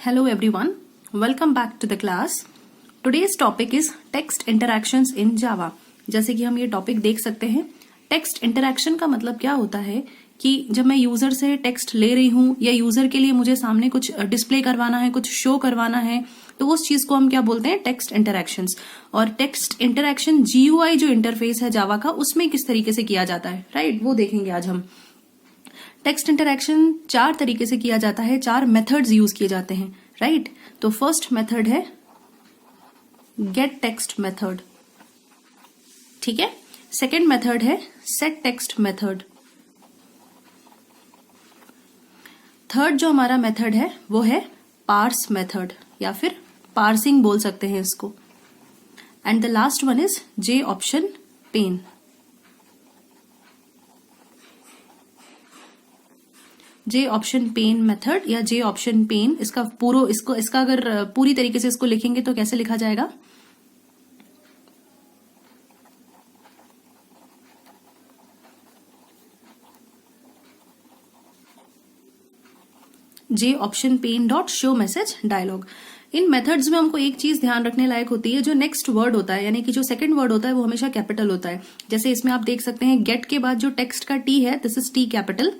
Hello everyone, welcome back to the class. Today's topic is text interactions in Java. जैसे कि हम ये topic देख सकते हैं, टेक्स्ट इंटरैक्शन का मतलब क्या होता है कि जब मैं यूजर से टेक्स्ट ले रही हूं या यूजर के लिए मुझे सामने कुछ डिस्प्ले करवाना है, कुछ शो करवाना है, तो उस चीज को हम क्या बोलते हैं, टेक्स्ट इंटरैक्शंस. और टेक्स्ट इंटरैक्शन GUI जो इंटरफेस है जावा का, उसमें किस तरीके से किया जाता है, राइट, वो देखेंगे आज हम. टेक्स्ट इंटरैक्शन 4 तरीके से किया जाता है, 4 मेथड्स यूज किए जाते हैं, राइट. तो फर्स्ट मेथड है गेट टेक्स्ट मेथड, ठीक है. सेकेंड मेथड है सेट टेक्स्ट मेथड. थर्ड जो हमारा मेथड है वो है पार्स मेथड या फिर पार्सिंग बोल सकते हैं इसको. And the last one is J option pen. J option pane method या जे ऑप्शन पेन, इसका अगर पूरी तरीके से इसको लिखेंगे तो कैसे लिखा जाएगा, J option pane dot show message dialog. इन मेथड्स में हमको एक चीज ध्यान रखने लायक होती है, जो नेक्स्ट वर्ड होता है यानी कि जो सेकंड वर्ड होता है वो हमेशा कैपिटल होता है. जैसे इसमें आप देख सकते हैं गेट के बाद जो टेक्स्ट का टी है, this is T capital.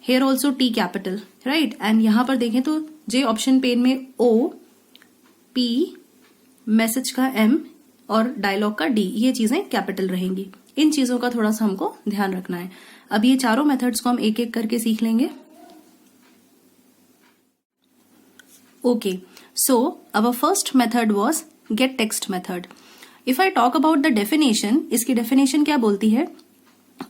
Here also T capital, right? And यहां पर देखें तो J ऑप्शन पेन में O, P, मैसेज का M और डायलॉग का D, ये चीजें कैपिटल रहेंगी. इन चीजों का थोड़ा सा हमको ध्यान रखना है. अब ये चारों मेथड्स को हम एक एक करके सीख लेंगे. Okay, so our first method was get text method. If I talk about the definition, इसकी डेफिनेशन क्या बोलती है,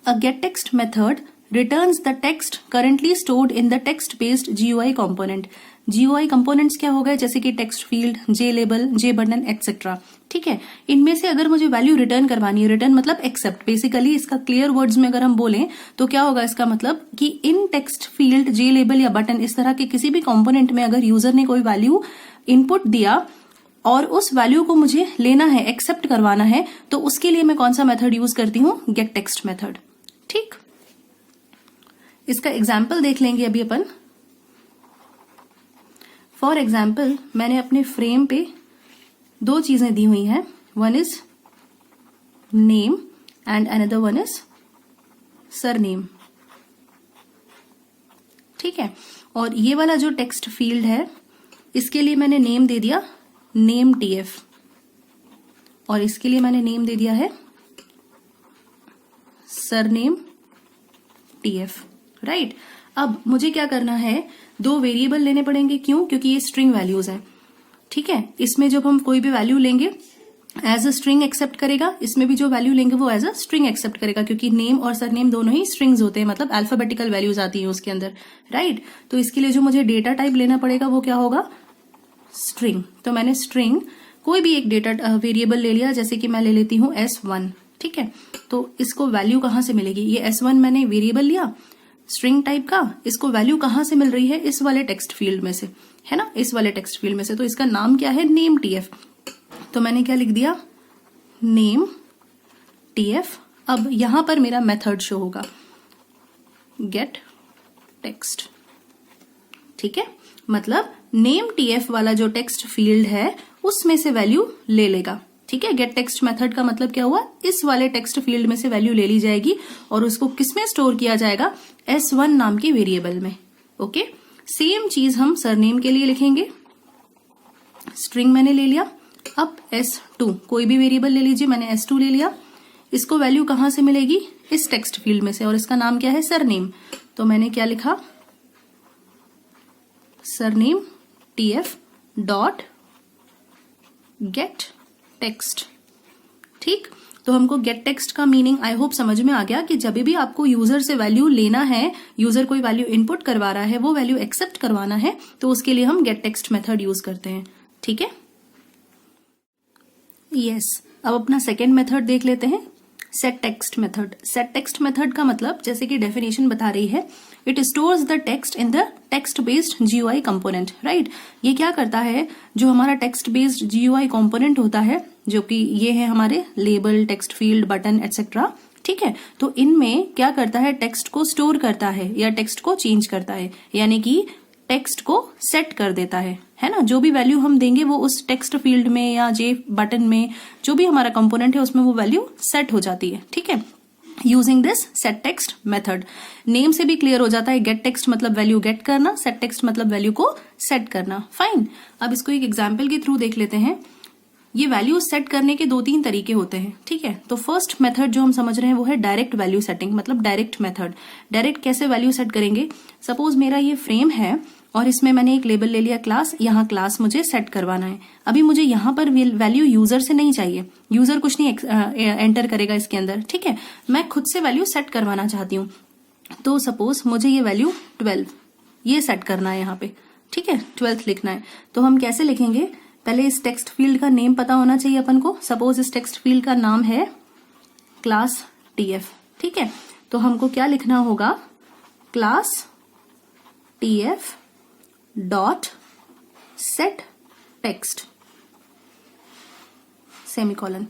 a get text method returns the text currently stored in the text based GUI component. GUI components क्या हो गए, जैसे कि text field, जे label, जे button etcetera, ठीक है. इनमें से अगर मुझे वैल्यू रिटर्न करवानी है, रिटर्न मतलब एक्सेप्ट, बेसिकली इसका क्लियर वर्ड्स में अगर हम बोलें तो क्या होगा, इसका मतलब कि इन टेक्स्ट फील्ड, जे लेबल या बटन, इस तरह के किसी भी कंपोनेंट में अगर यूजर ने कोई वैल्यू इनपुट दिया और उस वैल्यू को मुझे लेना है, एक्सेप्ट करवाना है, तो उसके लिए मैं कौन सा मेथड यूज करती हूँ, गेट टेक्स्ट मेथड, ठीक. इसका एग्जाम्पल देख लेंगे अभी अपन. फॉर एग्जाम्पल मैंने अपने फ्रेम पे 2 चीजें दी हुई हैं. One is name and another one is surname, ठीक है. और ये वाला जो टेक्स्ट फील्ड है, इसके लिए मैंने नेम दे दिया नेम TF और इसके लिए मैंने नेम दे दिया है सरनेम TF, राइट. अब मुझे क्या करना है, 2 वेरिएबल लेने पड़ेंगे. क्यों, क्योंकि ये स्ट्रिंग वैल्यूज हैं, ठीक है. इसमें जब हम कोई भी वैल्यू लेंगे एज अ स्ट्रिंग एक्सेप्ट करेगा, इसमें भी जो वैल्यू लेंगे वो एज अ स्ट्रिंग एक्सेप्ट करेगा, क्योंकि नेम और सरनेम दोनों ही स्ट्रिंग्स होते हैं, मतलब अल्फाबेटिकल वैल्यूज आती है उसके अंदर, राइट. तो इसके लिए जो मुझे डेटा टाइप लेना पड़ेगा वो क्या होगा, स्ट्रिंग. तो मैंने स्ट्रिंग कोई भी एक डेटा वेरिएबल ले लिया, जैसे कि मैं ले लेती हूँ S1, ठीक है. तो इसको वैल्यू कहाँ से मिलेगी, ये S1 मैंने वेरिएबल लिया स्ट्रिंग टाइप का, इसको वैल्यू कहां से मिल रही है, इस वाले टेक्स्ट फील्ड में से, है ना, इस वाले टेक्स्ट फील्ड में से. तो इसका नाम क्या है, नेम TF. तो मैंने क्या लिख दिया, नेम TF. अब यहां पर मेरा मेथड शो होगा गेट टेक्स्ट, ठीक है. मतलब नेम TF वाला जो टेक्स्ट फील्ड है उसमें से वैल्यू ले लेगा, ठीक है. गेट टेक्स्ट मेथड का मतलब क्या हुआ, इस वाले टेक्स्ट फील्ड में से वैल्यू ले ली जाएगी और उसको किसमें स्टोर किया जाएगा, S1 नाम के वेरिएबल में. ओके, सेम चीज हम सरनेम के लिए लिखेंगे. स्ट्रिंग मैंने ले लिया. अब S2 कोई भी वेरिएबल ले लीजिए, मैंने S2 ले लिया. इसको वैल्यू कहां से मिलेगी, इस टेक्स्ट फील्ड में से, और इसका नाम क्या है, सरनेम. तो मैंने क्या लिखा, surname TF dot get text, ठीक. तो हमको गेट टेक्स्ट का मीनिंग आई होप समझ में आ गया कि जब भी आपको यूजर से वैल्यू लेना है, यूजर कोई वैल्यू इनपुट करवा रहा है, वो वैल्यू एक्सेप्ट करवाना है, तो उसके लिए हम गेट टेक्स्ट मेथड यूज करते हैं, ठीक है. यस, अब अपना सेकेंड मेथड देख लेते हैं, set text method. Set text method का मतलब, जैसे कि डेफिनेशन बता रही है, it stores the text in the text based GUI component, right. ये क्या करता है, जो हमारा टेक्स्ट बेस्ड GUI कंपोनेंट होता है, जो कि ये है हमारे label, text field, button etcetera, ठीक है. तो इनमें क्या करता है, टेक्स्ट को स्टोर करता है या टेक्स्ट को चेंज करता है, यानी कि टेक्स्ट को सेट कर देता है ना। जो भी वैल्यू हम देंगे वो उस टेक्स्ट फील्ड में या जे बटन में जो भी हमारा कंपोनेंट है उसमें वो वैल्यू सेट हो जाती है, ठीक है, using this set text method. Name से भी क्लियर हो जाता है, गेट टेक्स्ट मतलब वैल्यू गेट करना, सेट टेक्स्ट मतलब वैल्यू को सेट करना। फाइन, अब इसको एक एग्जाम्पल के थ्रू देख लेते हैं। ये वैल्यू सेट करने के 2-3 तरीके होते हैं, ठीक है। तो फर्स्ट मेथड जो हम समझ रहे हैं वो है डायरेक्ट वैल्यू सेटिंग, मतलब डायरेक्ट मेथड। डायरेक्ट कैसे वैल्यू सेट करेंगे? सपोज मेरा ये फ्रेम है और इसमें मैंने एक लेबल ले लिया क्लास, यहाँ क्लास मुझे सेट करवाना है। अभी मुझे यहाँ पर वैल्यू यूजर से नहीं चाहिए, यूजर कुछ नहीं एंटर करेगा इसके अंदर, ठीक है। मैं खुद से वैल्यू सेट करवाना चाहती हूँ। तो सपोज मुझे ये वैल्यू 12 ये सेट करना है यहाँ पे, ठीक है, 12 लिखना है। तो हम कैसे लिखेंगे? पहले इस टेक्स्ट फील्ड का नेम पता होना चाहिए अपन को। सपोज इस टेक्स्ट फील्ड का नाम है क्लास TF, ठीक है। तो हमको क्या लिखना होगा? Class TF dot set text semicolon,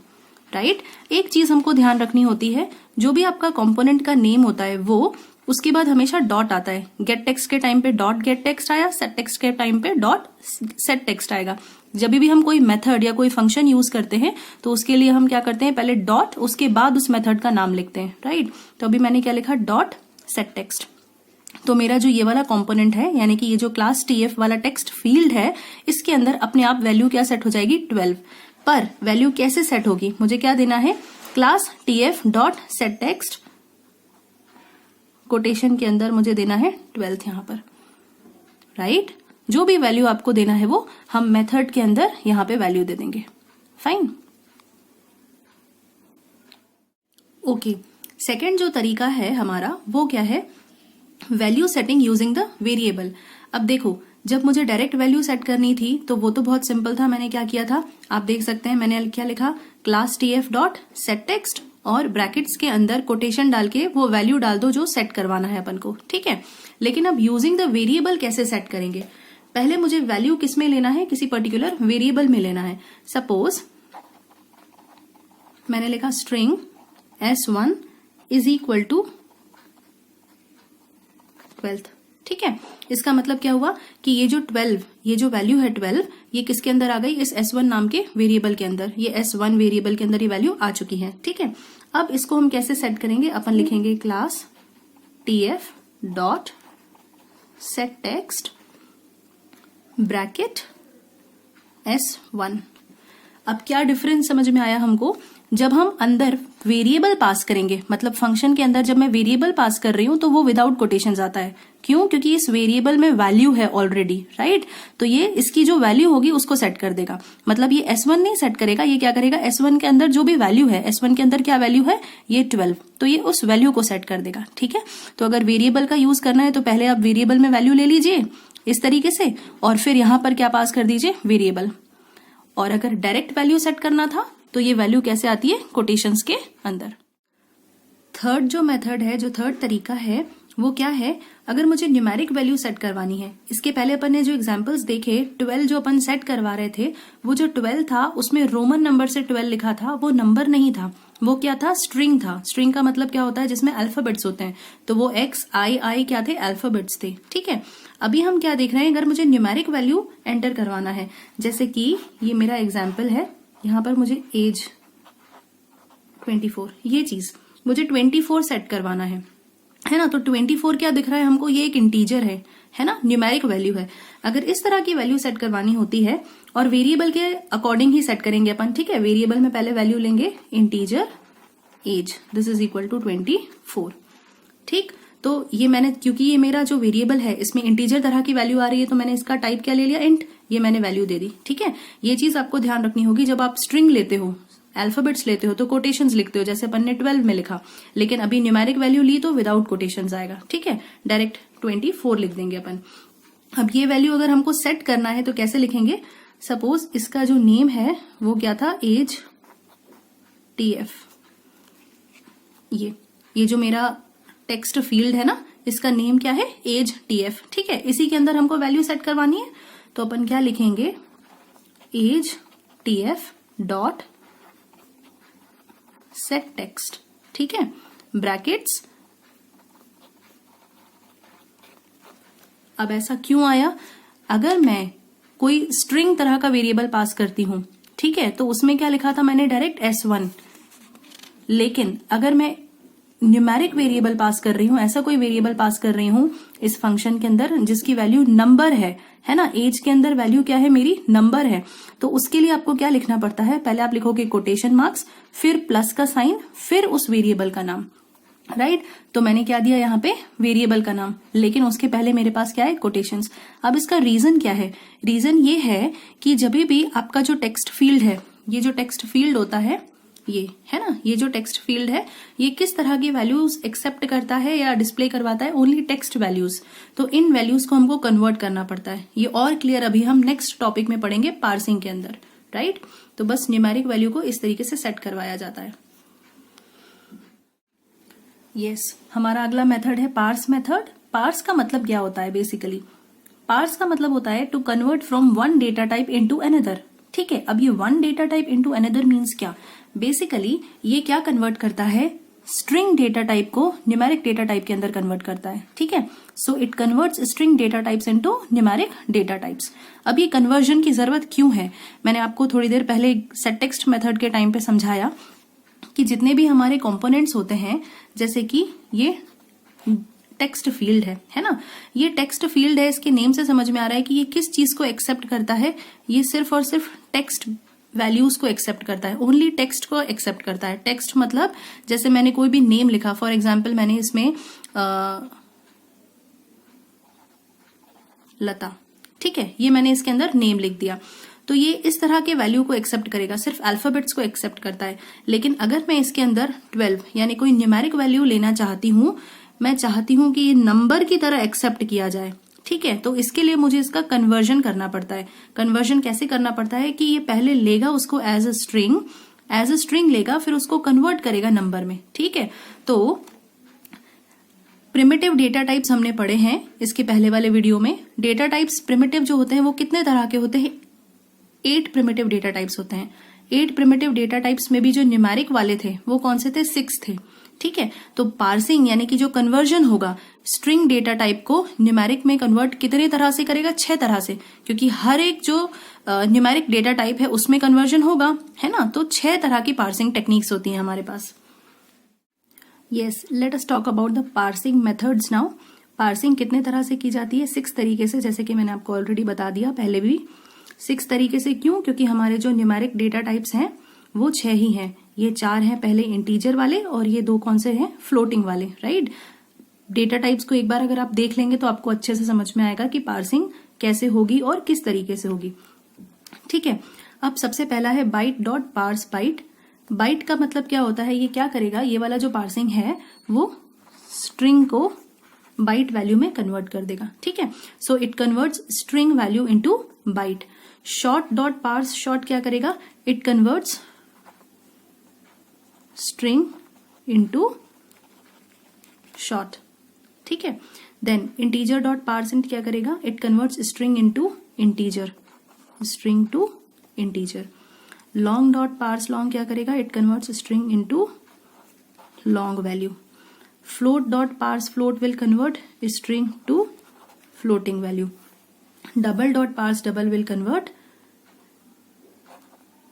right. एक चीज हमको ध्यान रखनी होती है, जो भी आपका कंपोनेंट का नेम होता है वो उसके बाद हमेशा डॉट आता है। गेट टेक्स्ट के टाइम पे डॉट गेट टेक्स्ट आया, सेट टेक्स्ट के टाइम पे डॉट सेट टेक्स्ट आएगा। जब भी हम कोई मेथड या कोई फंक्शन यूज करते हैं तो उसके लिए हम क्या करते हैं? पहले डॉट, उसके बाद उस मेथड का नाम लिखते हैं, राइट। तो अभी मैंने क्या लिखा? Dot set text. तो मेरा जो ये वाला कंपोनेंट है, यानी कि ये जो क्लास TF वाला टेक्स्ट फील्ड है, इसके अंदर अपने आप वैल्यू क्या सेट हो जाएगी? 12। पर वैल्यू कैसे सेट होगी? मुझे क्या देना है? Class TF dot set text, quotation के अंदर मुझे देना है 12 यहां पर, राइट। जो भी वैल्यू आपको देना है वो हम मेथड के अंदर यहां पे वैल्यू दे देंगे। Fine, okay. सेकेंड जो तरीका है हमारा वो क्या है? Value setting using the variable. अब देखो, जब मुझे डायरेक्ट वैल्यू सेट करनी थी तो वो तो बहुत सिंपल था। मैंने क्या किया था आप देख सकते हैं, मैंने क्या लिखा? Class TF dot set text और ब्रैकेट्स के अंदर कोटेशन डाल के वो वैल्यू डाल दो जो सेट करवाना है अपन को, ठीक है। लेकिन अब यूजिंग द वेरिएबल कैसे सेट करेंगे? पहले मुझे वैल्यू किस में लेना है? किसी पर्टिकुलर वेरिएबल में लेना है। सपोज मैंने लिखा string S1 is equal to 12, ठीक है। इसका मतलब क्या हुआ कि ये जो 12, ये जो वैल्यू है 12, ये किसके अंदर आ गई? इस S1 नाम के वेरिएबल के अंदर। ये S1 वेरिएबल के अंदर ये वैल्यू आ चुकी है, ठीक है। अब इसको हम कैसे सेट करेंगे? अपन लिखेंगे class TF dot set text bracket S1। अब क्या डिफरेंस समझ में आया हमको? जब हम अंदर वेरिएबल पास करेंगे, मतलब फंक्शन के अंदर जब मैं वेरिएबल पास कर रही हूं तो वो विदाउट कोटेशंस आता है। क्यों? क्योंकि इस वेरिएबल में वैल्यू है ऑलरेडी, राइट। तो ये इसकी जो वैल्यू होगी उसको सेट कर देगा। मतलब ये S1 नहीं सेट करेगा, ये क्या करेगा? S1 के अंदर जो भी वैल्यू है, S1 के अंदर क्या वैल्यू है? ये 12, तो ये उस वैल्यू को सेट कर देगा, ठीक है। तो अगर वेरिएबल का यूज करना है तो पहले आप वेरिएबल में वैल्यू ले लीजिए इस तरीके से, और फिर यहां पर क्या पास कर दीजिए? वेरिएबल। और अगर डायरेक्ट वैल्यू सेट करना था तो ये वैल्यू कैसे आती है? कोटेशंस के अंदर। थर्ड जो मेथड है, जो थर्ड तरीका है वो क्या है? अगर मुझे न्यूमेरिक वैल्यू सेट करवानी है, इसके पहले अपन ने जो एग्जांपल्स देखे, 12 जो अपन सेट करवा रहे थे, वो जो 12 था उसमें रोमन नंबर से 12 लिखा था, वो नंबर नहीं था, वो क्या था? स्ट्रिंग था। स्ट्रिंग का मतलब क्या होता है? जिसमें अल्फाबेट्स होते हैं। तो वो X, I क्या थे? अल्फाबेट्स थे, ठीक है। अभी हम क्या देख रहे हैं? अगर मुझे न्यूमेरिक वैल्यू एंटर करवाना है, जैसे कि ये मेरा एग्जाम्पल है, यहाँ पर मुझे एज 24, ये चीज मुझे 24 सेट करवाना है ना। तो 24 क्या दिख रहा है हमको? ये एक इंटीजर है ना, न्यूमेरिक वैल्यू है। अगर इस तरह की वैल्यू सेट करवानी होती है, और वेरिएबल के अकॉर्डिंग ही सेट करेंगे अपन, ठीक है। वेरिएबल में पहले वैल्यू लेंगे integer age, this is equal to 24, ठीक। तो ये मैंने, क्योंकि ये मेरा जो वेरिएबल है इसमें इंटीजर तरह की वैल्यू आ रही है, तो मैंने इसका टाइप क्या ले लिया? इंट। ये मैंने वैल्यू दे दी, ठीक है। ये चीज आपको ध्यान रखनी होगी जब आप स्ट्रिंग लेते हो, अल्फाबेट्स लेते हो तो कोटेशंस लिखते हो, जैसे अपन ने 12 में लिखा। लेकिन अभी न्यूमेरिक वैल्यू ली तो विदाउट कोटेशंस आएगा, ठीक है। डायरेक्ट 24 लिख देंगे अपन। अब ये वैल्यू अगर हमको सेट करना है तो कैसे लिखेंगे? सपोज इसका जो नेम है वो क्या था? Age TF। ये जो मेरा टेक्स्ट फील्ड है ना, इसका नेम क्या है? एज TF, ठीक है। इसी के अंदर हमको वैल्यू सेट करवानी है, तो अपन क्या लिखेंगे? Age TF dot set text, ठीक है, ब्रैकेट्स। अब ऐसा क्यों आया? अगर मैं कोई स्ट्रिंग तरह का वेरिएबल पास करती हूं, ठीक है, तो उसमें क्या लिखा था मैंने? Direct S1। लेकिन अगर मैं न्यूमेरिक वेरिएबल पास कर रही हूं, ऐसा कोई वेरिएबल पास कर रही हूं इस फंक्शन के अंदर जिसकी वैल्यू नंबर है ना, एज के अंदर वैल्यू क्या है मेरी? नंबर है। तो उसके लिए आपको क्या लिखना पड़ता है? पहले आप लिखोगे कोटेशन मार्क्स, फिर प्लस का साइन, फिर उस वेरिएबल का नाम, राइट? तो मैंने क्या दिया यहाँ पे? वेरिएबल का नाम, लेकिन उसके पहले मेरे पास क्या है? कोटेशंस। अब इसका रीजन क्या है? रीजन ये है कि जब भी आपका जो टेक्स्ट फील्ड है, ये जो टेक्स्ट फील्ड होता है, ये है ना, ये जो टेक्स्ट फील्ड है, ये किस तरह की वैल्यूज एक्सेप्ट करता है या डिस्प्ले करवाता है? Only text values. तो इन वैल्यूज को हमको कन्वर्ट करना पड़ता है। ये और क्लियर अभी हम नेक्स्ट टॉपिक में पढ़ेंगे पार्सिंग के अंदर, राइट? तो बस न्यूमेरिक वैल्यू को इस तरीके से सेट करवाया जाता है। यस, हमारा अगला मेथड है पार्स मेथड। पार्स का मतलब क्या होता है? बेसिकली पार्स का मतलब होता है to convert from one data type into another. ठीक है, अब ये one data type into another means क्या? बेसिकली ये क्या कन्वर्ट करता है? स्ट्रिंग डेटा टाइप को न्यूमेरिक डेटा टाइप के अंदर कन्वर्ट करता है। ठीक है, so it converts string data types into numeric data types. अब ये कन्वर्जन की जरूरत क्यों है? मैंने आपको थोड़ी देर पहले सेट टेक्स्ट मेथड के टाइम पे समझाया कि जितने भी हमारे कंपोनेंट्स होते हैं, जैसे कि ये टेक्स्ट फील्ड है ना, ये टेक्स्ट फील्ड है, इसके नेम से समझ में आ रहा है कि ये किस चीज को एक्सेप्ट करता है। ये सिर्फ और सिर्फ टेक्स्ट वैल्यूज को एक्सेप्ट करता है, ओनली टेक्स्ट को एक्सेप्ट करता है। टेक्स्ट मतलब जैसे मैंने कोई भी नेम लिखा, फॉर एग्जाम्पल मैंने इसमें लता, ठीक है, ये मैंने इसके अंदर नेम लिख दिया, तो ये इस तरह के वैल्यू को एक्सेप्ट करेगा, सिर्फ अल्फाबेट्स को एक्सेप्ट करता है। लेकिन अगर मैं इसके अंदर 12 यानी कोई न्यूमेरिक वैल्यू लेना चाहती हूं, मैं चाहती हूं कि ये नंबर की तरह एक्सेप्ट किया जाए, ठीक है, तो इसके लिए मुझे इसका कन्वर्जन करना पड़ता है। कन्वर्जन कैसे करना पड़ता है कि ये पहले लेगा उसको एज अ स्ट्रिंग लेगा, फिर उसको कन्वर्ट करेगा नंबर में। ठीक है, तो प्रिमिटिव डेटा टाइप्स हमने पढ़े हैं इसके पहले वाले वीडियो में। डेटा टाइप्स प्रिमिटिव जो होते हैं वो कितने तरह के होते हैं? 8 प्रिमिटिव डेटा टाइप्स होते हैं। 8 प्रिमिटिव डेटा टाइप्स में भी जो न्यूमेरिक वाले थे वो कौन से थे? 6 थे। ठीक है, तो पार्सिंग यानी कि जो कन्वर्जन होगा स्ट्रिंग डेटा टाइप को न्यूमेरिक में कन्वर्ट कितने तरह से करेगा? 6 तरह से, क्योंकि हर एक जो न्यूमेरिक डेटा टाइप है उसमें कन्वर्जन होगा, है ना, तो 6 तरह की पार्सिंग टेक्निक्स होती हैं हमारे पास। Yes, let us talk about the parsing methods now. Parsing कितने तरह से की जाती है? 6 तरीके से, जैसे कि मैंने आपको ऑलरेडी बता दिया पहले भी। 6 तरीके से क्यों? क्योंकि हमारे जो न्यूमेरिक डेटा टाइप्स हैं वो 6 ही हैं। ये 4 हैं पहले इंटीजर वाले, और ये 2 कौन से हैं? फ्लोटिंग वाले, राइट? डेटा टाइप्स को एक बार अगर आप देख लेंगे तो आपको अच्छे से समझ में आएगा कि पार्सिंग कैसे होगी और किस तरीके से होगी। ठीक है, अब सबसे पहला है byte dot parse byte. Byte का मतलब क्या होता है? ये क्या करेगा? ये वाला जो पार्सिंग है वो स्ट्रिंग को बाइट वैल्यू में कन्वर्ट कर देगा। ठीक है, so it converts string value into byte. Short dot parse short क्या करेगा? It converts string into short. ठीक है, then integer dot parse int क्या करेगा? It converts string into integer, string to integer. Long dot parse long क्या करेगा? It converts string into long value. Float dot parse float will convert string to floating value. Double dot parse double will convert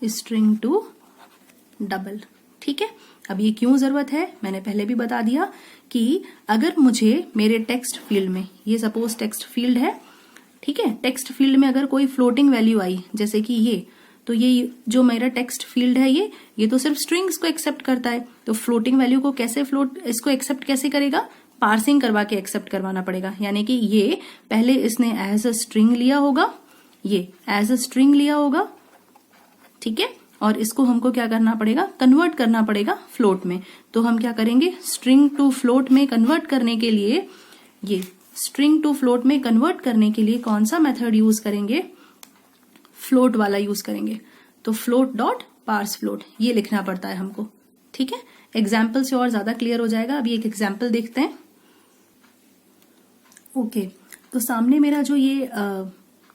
string to double. ठीक है, अब ये क्यों जरूरत है? मैंने पहले भी बता दिया कि अगर मुझे मेरे टेक्स्ट फील्ड में, ये सपोज टेक्स्ट फील्ड है, ठीक है, टेक्स्ट फील्ड में अगर कोई फ्लोटिंग वैल्यू आई जैसे कि ये, तो ये जो मेरा टेक्स्ट फील्ड है ये तो सिर्फ स्ट्रिंग्स को एक्सेप्ट करता है, तो फ्लोटिंग वैल्यू को कैसे इसको एक्सेप्ट कैसे करेगा? पार्सिंग करवा के एक्सेप्ट करवाना पड़ेगा। यानी कि ये पहले इसने एज अ स्ट्रिंग लिया होगा, ये एज अ स्ट्रिंग लिया होगा, ठीक है, और इसको हमको क्या करना पड़ेगा? कन्वर्ट करना पड़ेगा फ्लोट में। तो हम क्या करेंगे? स्ट्रिंग टू फ्लोट में कन्वर्ट करने के लिए, ये स्ट्रिंग टू फ्लोट में कन्वर्ट करने के लिए कौन सा मेथड यूज करेंगे? फ्लोट वाला यूज करेंगे। तो फ्लोट डॉट पार्स फ्लोट ये लिखना पड़ता है हमको। ठीक है, एग्जाम्पल से और ज्यादा क्लियर हो जाएगा। अभी एक एग्जाम्पल देखते हैं। ओके, तो सामने मेरा जो ये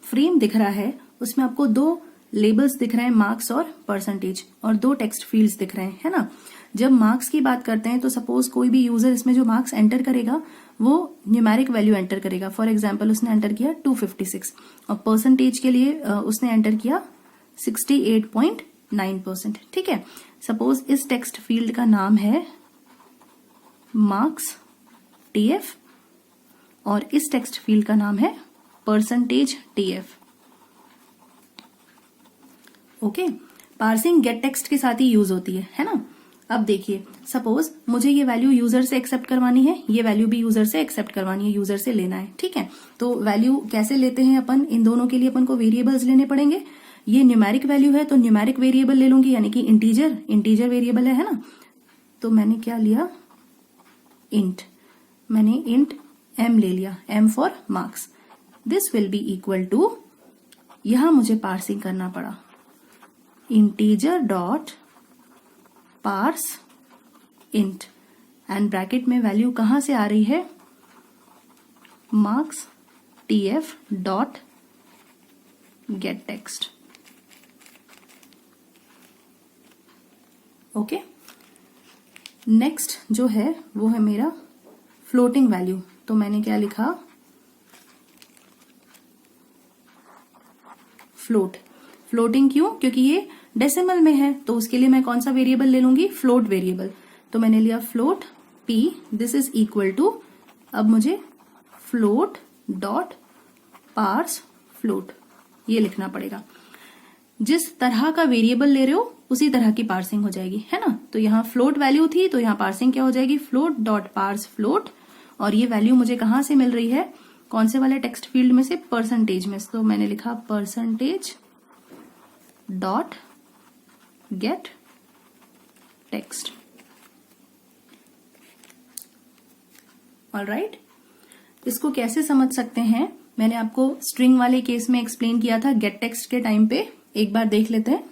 फ्रेम दिख रहा है उसमें आपको 2 लेबल्स दिख रहे हैं, मार्क्स और परसेंटेज, और 2 टेक्स्ट फील्ड्स दिख रहे हैं, है ना। जब मार्क्स की बात करते हैं तो सपोज कोई भी यूजर इसमें जो मार्क्स एंटर करेगा वो न्यूमेरिक वैल्यू एंटर करेगा। फॉर एग्जाम्पल उसने एंटर किया 256 और परसेंटेज के लिए उसने एंटर किया 68.9%। ठीक है, सपोज इस टेक्स्ट फील्ड का नाम है मार्क्स टीएफ और इस टेक्स्ट फील्ड का नाम है percentage TF. Okay, parsing gate text के साथ ही यूज होती है ना। अब देखिए, सपोज मुझे ये वैल्यू यूजर से एक्सेप्ट करवानी है, ये वैल्यू भी यूजर से एक्सेप्ट करवानी है, यूजर से लेना है। ठीक है, तो वैल्यू कैसे लेते हैं अपन, इन दोनों के लिए अपन को वेरिएबल्स लेने पड़ेंगे। ये न्यूमेरिक वैल्यू है तो न्यूमेरिक वेरिएबल ले लूंगी, यानी कि इंटीजर वेरिएबल है ना। तो मैंने क्या लिया, इंट, मैंने इंट m ले लिया, m for marks. This will be equal to, यहां मुझे पार्सिंग करना पड़ा, integer dot parse int and bracket में वैल्यू कहां से आ रही है, marks TF dot get text. Okay, next जो है वो है मेरा फ्लोटिंग वैल्यू। तो मैंने क्या लिखा, फ्लोट। फ्लोटिंग क्यों, क्योंकि ये डेसिमल में है तो उसके लिए मैं कौन सा वेरिएबल ले लूंगी, फ्लोट वेरिएबल। तो मैंने लिया float p, this is equal to, अब मुझे फ्लोट डॉट पार्स फ्लोट ये लिखना पड़ेगा। जिस तरह का वेरिएबल ले रहे हो उसी तरह की पार्सिंग हो जाएगी, है ना। तो यहाँ फ्लोट वैल्यू थी तो यहाँ पार्सिंग क्या हो जाएगी, फ्लोट डॉट पार्स फ्लोट। और ये वैल्यू मुझे कहां से मिल रही है, कौन से वाले टेक्स्ट फील्ड में से, परसेंटेज में। तो मैंने लिखा percentage dot get text. Alright, इसको कैसे समझ सकते हैं, मैंने आपको स्ट्रिंग वाले केस में एक्सप्लेन किया था गेट टेक्स्ट के टाइम पे, एक बार देख लेते हैं।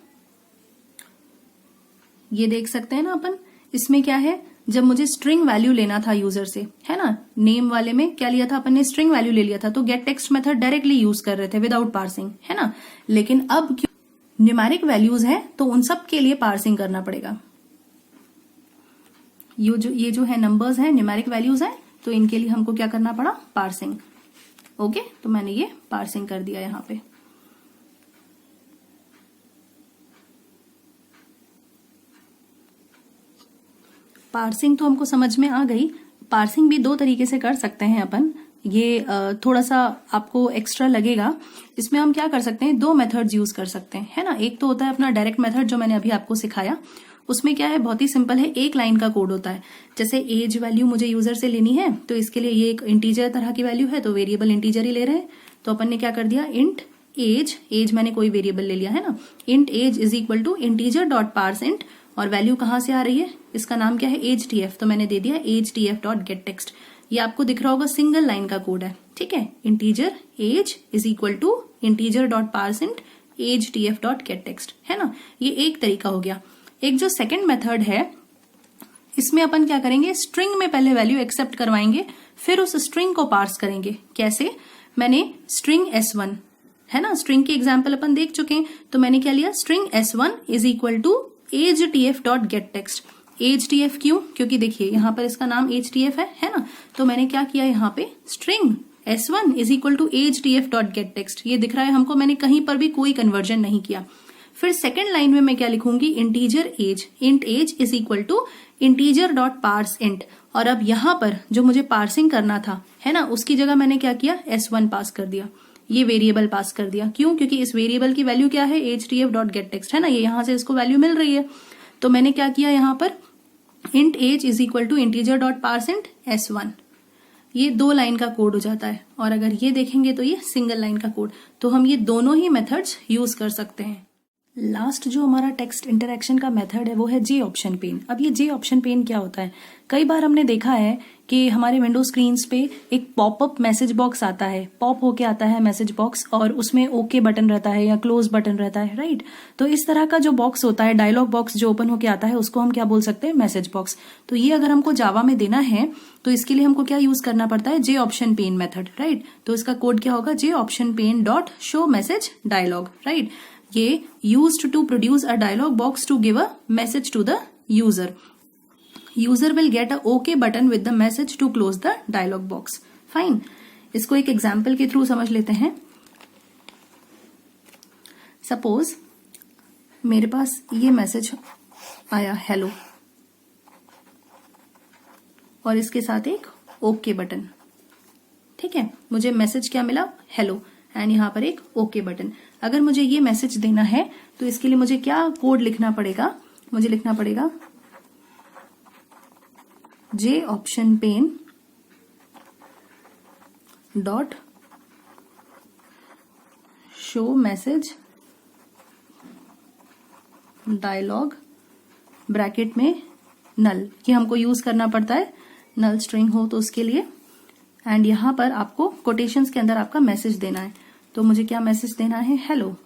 ये देख सकते हैं ना अपन, इसमें क्या है, जब मुझे स्ट्रिंग वैल्यू लेना था यूजर से, है ना, नेम वाले में क्या लिया था अपन ने, स्ट्रिंग वैल्यू ले लिया था, तो gate text method directly use कर रहे थे विदाउट पार्सिंग, है ना। लेकिन अब क्यों न्यूमेरिक वैल्यूज हैं तो उन सब के लिए पार्सिंग करना पड़ेगा। ये जो है नंबर्स हैं, न्यूमेरिक वैल्यूज हैं, तो इनके लिए हमको क्या करना पड़ा, पार्सिंग। ओके, तो मैंने ये पार्सिंग कर दिया यहां पे। पार्सिंग तो हमको समझ में आ गई। पार्सिंग भी दो तरीके से कर सकते हैं अपन, ये थोड़ा सा आपको एक्स्ट्रा लगेगा। इसमें हम क्या कर सकते हैं, दो मेथड्स यूज कर सकते हैं, है ना। एक तो होता है अपना डायरेक्ट मेथड जो मैंने अभी आपको सिखाया, उसमें क्या है, बहुत ही सिंपल है, एक लाइन का कोड होता है। जैसे एज वैल्यू मुझे यूजर से लेनी है तो इसके लिए ये एक इंटीजर तरह की वैल्यू है तो वेरिएबल इंटीजर ही ले रहे हैं। तो अपन ने क्या कर दिया, इंट एज मैंने कोई वेरिएबल ले लिया, है ना। Int age is equal to integer dot parse int, और वैल्यू कहां से आ रही है, इसका नाम क्या है, एज टीएफ। तो मैंने दे दिया age TF dot get text. ये आपको दिख रहा होगा सिंगल लाइन का कोड है, ठीक है। Integer age is equal to integer dot parse int age TF dot get text, है ना। ये एक तरीका हो गया। एक जो सेकंड मेथड है, इसमें अपन क्या करेंगे, स्ट्रिंग में पहले वैल्यू एक्सेप्ट करवाएंगे, फिर उस स्ट्रिंग को पार्स करेंगे। कैसे, मैंने स्ट्रिंग S1, है ना, स्ट्रिंग के एग्जाम्पल अपन देख चुके हैं, तो मैंने क्या लिया, string S1 is equal to age TF dot get text. Age TF क्यों, क्योंकि देखिए यहां पर इसका नाम एज टीएफ है ना। तो मैंने क्या किया, यहाँ पे string S1 is equal to age TF dot get text, ये दिख रहा है हमको, मैंने कहीं पर भी कोई कन्वर्जन नहीं किया। फिर सेकेंड लाइन में मैं क्या लिखूंगी, integer age, int age is equal to integer dot parse int. और अब यहां पर जो मुझे पार्सिंग करना था, है ना, उसकी जगह मैंने क्या किया, S1 पास कर दिया, ये वेरिएबल पास कर दिया। क्यों, क्योंकि इस वेरिएबल की वैल्यू क्या है, H T F dot get text, है ना, ये यहां से इसको वैल्यू मिल रही है। तो मैंने क्या किया, यहां पर int age is equal to integer dot parse int S1। ये दो लाइन का कोड हो जाता है, और अगर ये देखेंगे तो ये सिंगल लाइन का कोड। तो हम ये दोनों ही मेथड्स यूज कर सकते हैं। लास्ट जो हमारा टेक्स्ट इंटरेक्शन का मेथड है वो है जे ऑप्शन पेन। अब ये जे ऑप्शन पेन क्या होता है, कई बार हमने देखा है कि हमारे विंडो स्क्रीन्स पे एक पॉपअप मैसेज बॉक्स आता है, पॉप होके आता है मैसेज बॉक्स, और उसमें ओके बटन रहता है या क्लोज बटन रहता है, राइट। तो इस तरह का जो बॉक्स होता है, डायलॉग बॉक्स जो ओपन होके आता है, उसको हम क्या बोल सकते हैं, मैसेज बॉक्स। तो ये अगर हमको जावा में देना है तो इसके लिए हमको क्या यूज करना पड़ता है, J option pane method, right. तो इसका कोड क्या होगा, J option pane dot show message dialog, right. ये used to produce a dialog box to give a message to the user। User will get a okay button with the message to close the dialog box. Fine, इसको एक example के through समझ लेते हैं। Suppose मेरे पास ये message आया hello, और इसके साथ एक ओके बटन। ठीक है, मुझे मैसेज क्या मिला, हेलो, एंड यहां पर एक ओके बटन। अगर मुझे ये मैसेज देना है तो इसके लिए मुझे क्या कोड लिखना पड़ेगा, मुझे लिखना पड़ेगा J option pane dot show message dialog bracket में नल, ये हमको यूज करना पड़ता है नल स्ट्रिंग हो तो उसके लिए। एंड यहां पर आपको कोटेशंस के अंदर आपका मैसेज देना है, तो मुझे क्या मैसेज देना है, हेलो।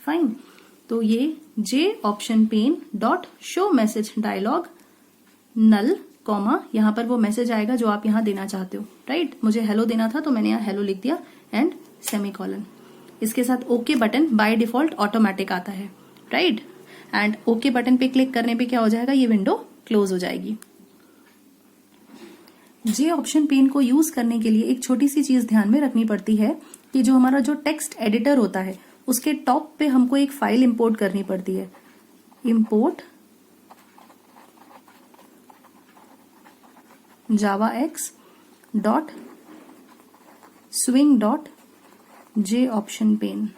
फाइन, तो ये J option pane dot show message dialog null comma, यहां पर वो मैसेज आएगा जो आप यहां देना चाहते हो। राइट, मुझे हेलो देना था तो मैंने यहां हेलो लिख दिया एंड सेमीकोलन। इसके साथ okay button by default automatic आता है। राइट, एंड ओके बटन पे क्लिक करने पे क्या हो जाएगा, ये विंडो क्लोज हो जाएगी। जे ऑप्शन पेन को यूज करने के लिए एक छोटी सी चीज ध्यान में रखनी पड़ती है कि जो हमारा जो टेक्स्ट एडिटर होता है उसके टॉप पे हमको एक फाइल इंपोर्ट करनी पड़ती है, import javax dot swing dot J option pen.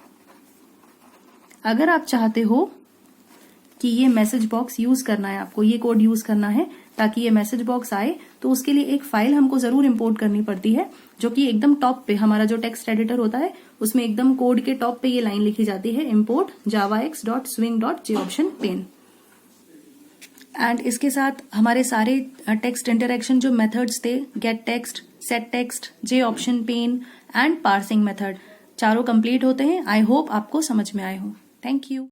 अगर आप चाहते हो कि ये मैसेज बॉक्स यूज करना है, आपको ये कोड यूज करना है ताकि ये मैसेज बॉक्स आए, तो उसके लिए एक फाइल हमको जरूर इंपोर्ट करनी पड़ती है, जो कि एकदम टॉप पे हमारा जो टेक्स्ट एडिटर होता है उसमें एकदम कोड के टॉप पे ये लाइन लिखी जाती है, import javax dot swing dot J option pen. And इसके साथ हमारे सारे टेक्स्ट इंटरेक्शन जो मेथड्स थे, gate text, set text, J option pen and parsing method, चारों कंप्लीट होते हैं। आई होप आपको समझ में आए हो। Thank you.